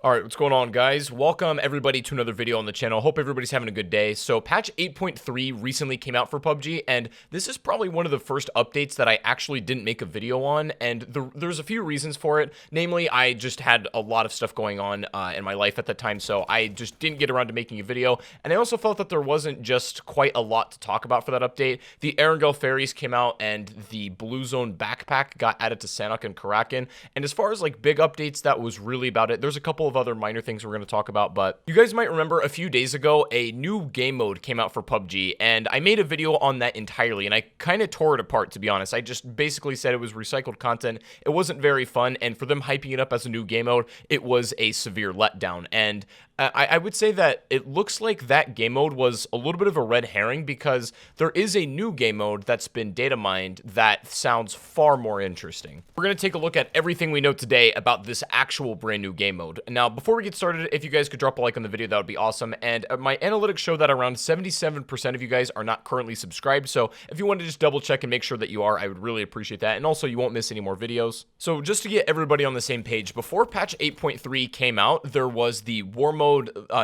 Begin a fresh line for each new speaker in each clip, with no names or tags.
Alright, what's going on, guys? Welcome everybody to another video on the channel. Hope everybody's having a good day. So patch 8.3 recently came out for PUBG, and this is probably one of the first updates that I actually didn't make a video on, and there's a few reasons for it. Namely, I just had a lot of stuff going on in my life at the time, so I just didn't get around to making a video, and I also felt that there wasn't just quite a lot to talk about for that update. The Erangel Fairies came out, and the Blue Zone Backpack got added to Sanhok and Karakin, and as far as like big updates, that was really about it. There's a couple of other minor things we're going to talk about, but you guys might remember a few days ago a new game mode came out for PUBG, and I made a video on that entirely, and I kind of tore it apart, to be honest. I just basically said it was recycled content, it wasn't very fun, and for them hyping it up as a new game mode, it was a severe letdown. And I would say that it looks like that game mode was a little bit of a red herring, because there is a new game mode that's been data mined that sounds far more interesting. We're going to take a look at everything we know today about this actual brand new game mode. Now, before we get started, if you guys could drop a like on the video, that would be awesome. And my analytics show that around 77% of you guys are not currently subscribed, so if you want to just double check and make sure that you are, I would really appreciate that. And also, you won't miss any more videos. So just to get everybody on the same page, before patch 8.3 came out, there was the War Mode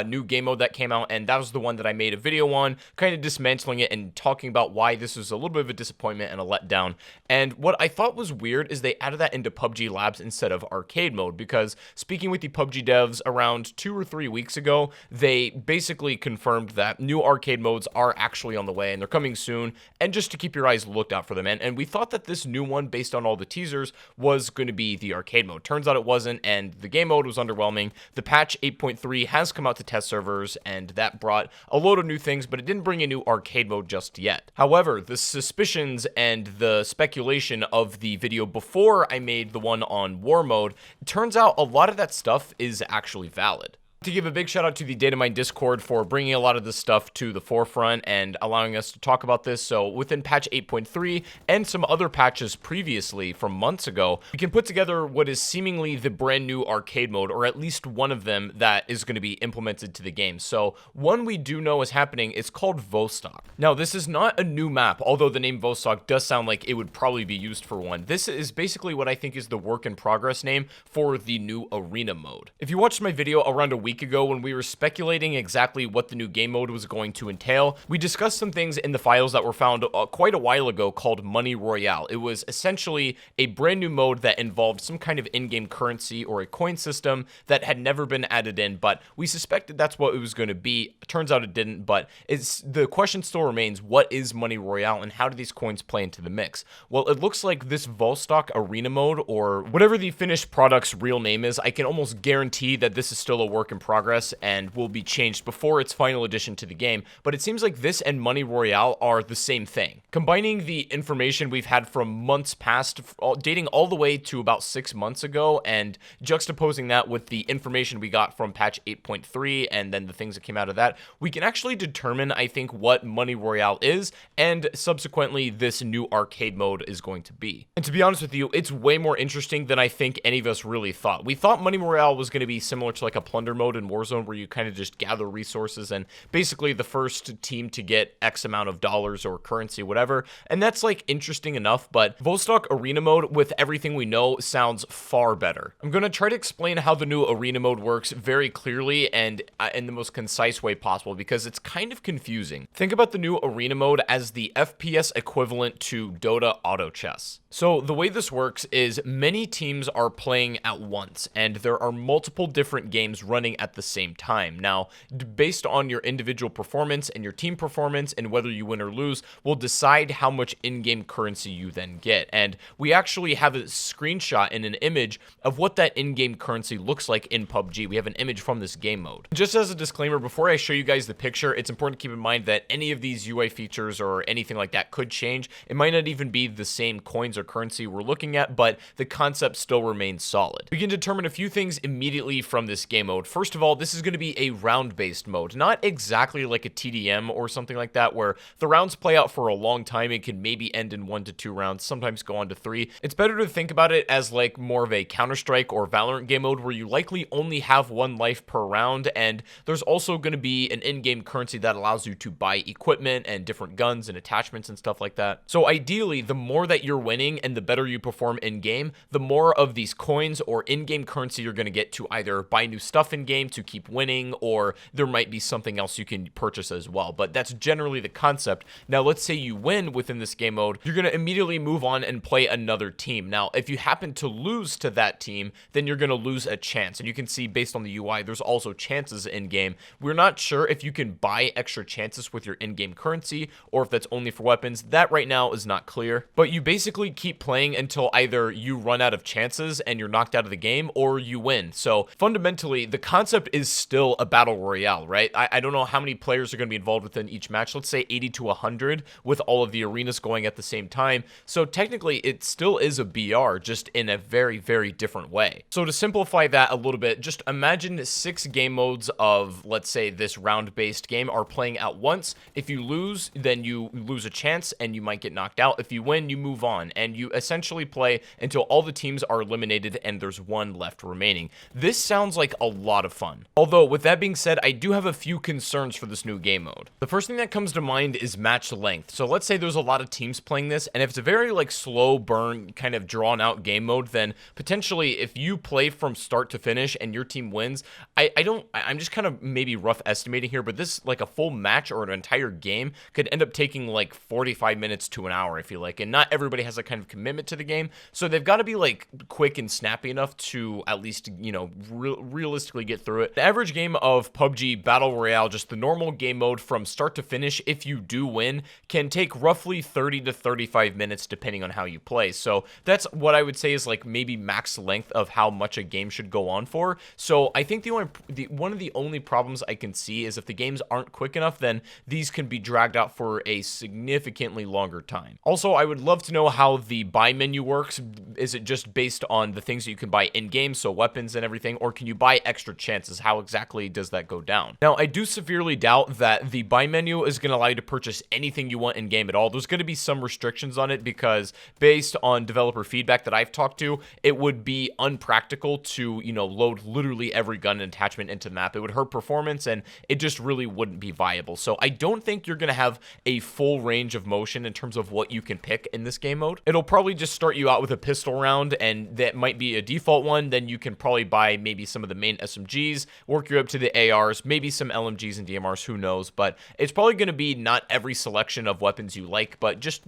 new game mode that came out, and that was the one that I made a video on, kind of dismantling it and talking about why this was a little bit of a disappointment and a letdown. And what I thought was weird is they added that into PUBG Labs instead of arcade mode, because speaking with the PUBG devs around 2 or 3 weeks ago, they basically confirmed that new arcade modes are actually on the way and they're coming soon, and just to keep your eyes looked out for them. And we thought that this new one, based on all the teasers, was going to be the arcade mode. Turns out it wasn't, and the game mode was underwhelming. The patch 8.3 has come out to test servers, and that brought a load of new things, but it didn't bring a new arcade mode just yet. However, the suspicions and the speculation of the video before I made the one on War Mode, it turns out a lot of that stuff is actually valid. To give a big shout out to the Datamine Discord for bringing a lot of this stuff to the forefront and allowing us to talk about this. So within patch 8.3 and some other patches previously from months ago, we can put together what is seemingly the brand new arcade mode, or at least one of them that is going to be implemented to the game. So one we do know is happening is called Vostok. Now, this is not a new map, although the name Vostok does sound like it would probably be used for one. This is basically what I think is the work in progress name for the new arena mode. If you watched my video around a week ago when we were speculating exactly what the new game mode was going to entail, we discussed some things in the files that were found quite a while ago called Money Royale. It was essentially a brand new mode that involved some kind of in-game currency or a coin system that had never been added in, but we suspected that's what it was going to be. Turns out it didn't, but the question still remains, what is Money Royale and how do these coins play into the mix? Well, it looks like this Vostok arena mode, or whatever the finished product's real name is, I can almost guarantee that this is still a work in progress and will be changed before its final addition to the game, but it seems like this and Money Royale are the same thing. Combining the information we've had from months past, dating all the way to about 6 months ago, and juxtaposing that with the information we got from patch 8.3 and then the things that came out of that, we can actually determine, I think, what Money Royale is, and subsequently this new arcade mode is going to be. And to be honest with you, it's way more interesting than I think any of us really thought. We thought Money Royale was going to be similar to like a plunder mode in Warzone, where you kind of just gather resources and basically the first team to get X amount of dollars or currency, whatever, and that's like interesting enough, but Vostok arena mode, with everything we know, sounds far better. I'm going to try to explain how the new arena mode works very clearly and in the most concise way possible, because it's kind of confusing. Think about the new arena mode as the FPS equivalent to Dota auto chess. So the way this works is many teams are playing at once, and there are multiple different games running at the same time. Now, based on your individual performance and your team performance and whether you win or lose, will decide how much in-game currency you then get. And we actually have a screenshot and an image of what that in-game currency looks like in PUBG. We have an image from this game mode. Just as a disclaimer, before I show you guys the picture, it's important to keep in mind that any of these UI features or anything like that could change. It might not even be the same coins or currency we're looking at, but the concept still remains solid. We can determine a few things immediately from this game mode. First first of all, this is going to be a round-based mode, not exactly like a TDM or something like that, where the rounds play out for a long time and can maybe end in 1 to 2 rounds, sometimes go on to 3. It's better to think about it as like more of a Counter-Strike or Valorant game mode where you likely only have 1 life per round, and there's also going to be an in-game currency that allows you to buy equipment and different guns and attachments and stuff like that. So ideally, the more that you're winning and the better you perform in-game, the more of these coins or in-game currency you're going to get to either buy new stuff in-game to keep winning, or there might be something else you can purchase as well. But that's generally the concept. Now, let's say you win within this game mode, you're going to immediately move on and play another team. Now, if you happen to lose to that team, then you're going to lose a chance. And you can see based on the UI, there's also chances in-game. We're not sure if you can buy extra chances with your in-game currency or if that's only for weapons. That right now is not clear. But you basically keep playing until either you run out of chances and you're knocked out of the game or you win. So fundamentally, the concept is still a battle royale, right? I don't know how many players are going to be involved within each match. Let's say 80 to 100 with all of the arenas going at the same time. So technically, it still is a BR, just in a very, very different way. So to simplify that a little bit, just imagine 6 game modes of, let's say, this round-based game are playing at once. If you lose, then you lose a chance and you might get knocked out. If you win, you move on, and you essentially play until all the teams are eliminated and there's 1 left remaining. This sounds like a lot of fun. Although, with that being said, I do have a few concerns for this new game mode. The first thing that comes to mind is match length. So let's say there's a lot of teams playing this, and if it's a very like slow burn, kind of drawn out game mode, then potentially if you play from start to finish and your team wins, I'm just kind of maybe rough estimating here, but this, like a full match or an entire game, could end up taking like 45 minutes to an hour, I feel like, and not everybody has that kind of commitment to the game, so they've got to be like quick and snappy enough to at least, you know, realistically get through it. The average game of PUBG Battle Royale, just the normal game mode from start to finish, if you do win, can take roughly 30 to 35 minutes depending on how you play. So that's what I would say is like maybe max length of how much a game should go on for. So I think one of the only problems I can see is if the games aren't quick enough, then these can be dragged out for a significantly longer time. Also, I would love to know how the buy menu works. Is it just based on the things that you can buy in-game, so weapons and everything, or can you buy extra chances? How exactly does that go down? Now, I do severely doubt that the buy menu is going to allow you to purchase anything you want in-game at all. There's going to be some restrictions on it because based on developer feedback that I've talked to, it would be unpractical to, you know, load literally every gun and attachment into the map. It would hurt performance and it just really wouldn't be viable. So I don't think you're going to have a full range of motion in terms of what you can pick in this game mode. It'll probably just start you out with a pistol round, and that might be a default one. Then you can probably buy maybe some of the main SMGs, work you up to the ARs, maybe some LMGs and DMRs, who knows, but it's probably going to be not every selection of weapons you like, but just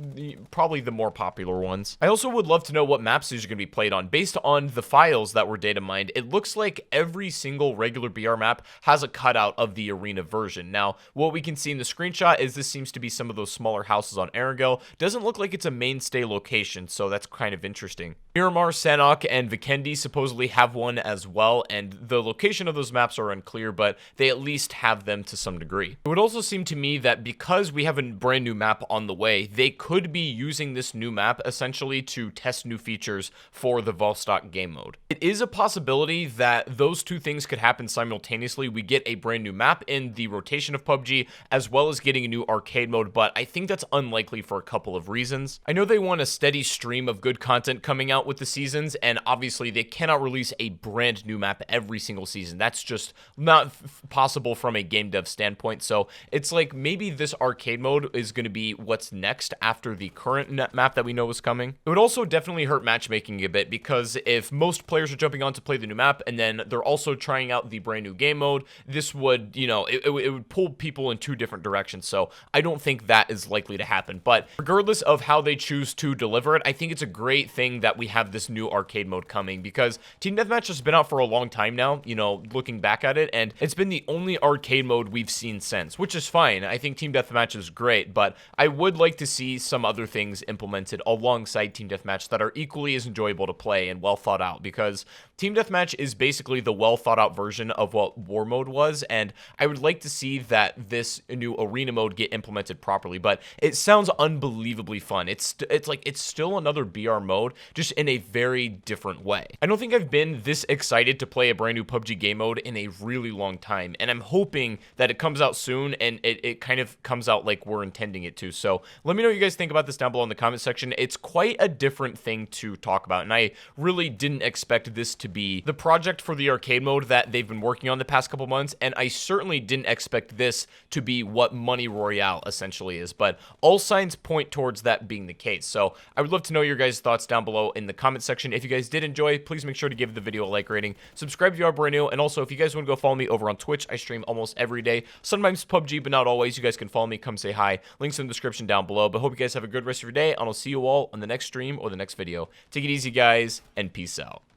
probably the more popular ones. I also would love to know what maps these are going to be played on. Based on the files that were data mined, it looks like every single regular BR map has a cutout of the arena version. Now, what we can see in the screenshot is this seems to be some of those smaller houses on Aragel. Doesn't look like it's a mainstay location, so that's kind of interesting. Miramar, Sanhok, and Vikendi supposedly have one as well, and the location of those maps are unclear, but they at least have them to some degree. It would also seem to me that because we have a brand new map on the way, they could be using this new map essentially to test new features for the Vostok game mode. It is a possibility that those two things could happen simultaneously. We get a brand new map in the rotation of PUBG, as well as getting a new arcade mode, but I think that's unlikely for a couple of reasons. I know they want a steady stream of good content coming out with the seasons, and obviously they cannot release a brand new map every single season. That's just not possible from a game dev standpoint. So it's like maybe this arcade mode is going to be what's next after the current map that we know is coming. It would also definitely hurt matchmaking a bit, because if most players are jumping on to play the new map and then they're also trying out the brand new game mode, this would, you know, it would pull people in two different directions. So I don't think that is likely to happen. But regardless of how they choose to deliver it, I think it's a great thing that we have this new arcade mode coming, because Team Deathmatch has been out for a long time now, you know, looking back at it, and it's been the only arcade mode we've seen since, which is fine. I think Team Deathmatch is great, but I would like to see some other things implemented alongside Team Deathmatch that are equally as enjoyable to play and well thought out, because Team Deathmatch is basically the well thought out version of what War Mode was, and I would like to see that this new arena mode get implemented properly. But it sounds unbelievably fun. It's still another BR mode, just in a very different way. I don't think I've been this excited to play a brand new PUBG game arcade mode in a really long time, and I'm hoping that it comes out soon and it kind of comes out like we're intending it to. So let me know what you guys think about this down below in the comment section. It's quite a different thing to talk about, and I really didn't expect this to be the project for the arcade mode that they've been working on the past couple months, and I certainly didn't expect this to be what Money Royale essentially is, but all signs point towards that being the case. So I would love to know your guys' thoughts down below in the comment section. If you guys did enjoy, please make sure to give the video a like rating, subscribe if you are brand new, and also if you guys want to go follow me over on Twitch, I stream almost every day, sometimes PUBG, but not always. You guys can follow me, come say hi, links in the description down below. But hope you guys have a good rest of your day, and I'll see you all on the next stream or the next video. Take it easy, guys, and peace out.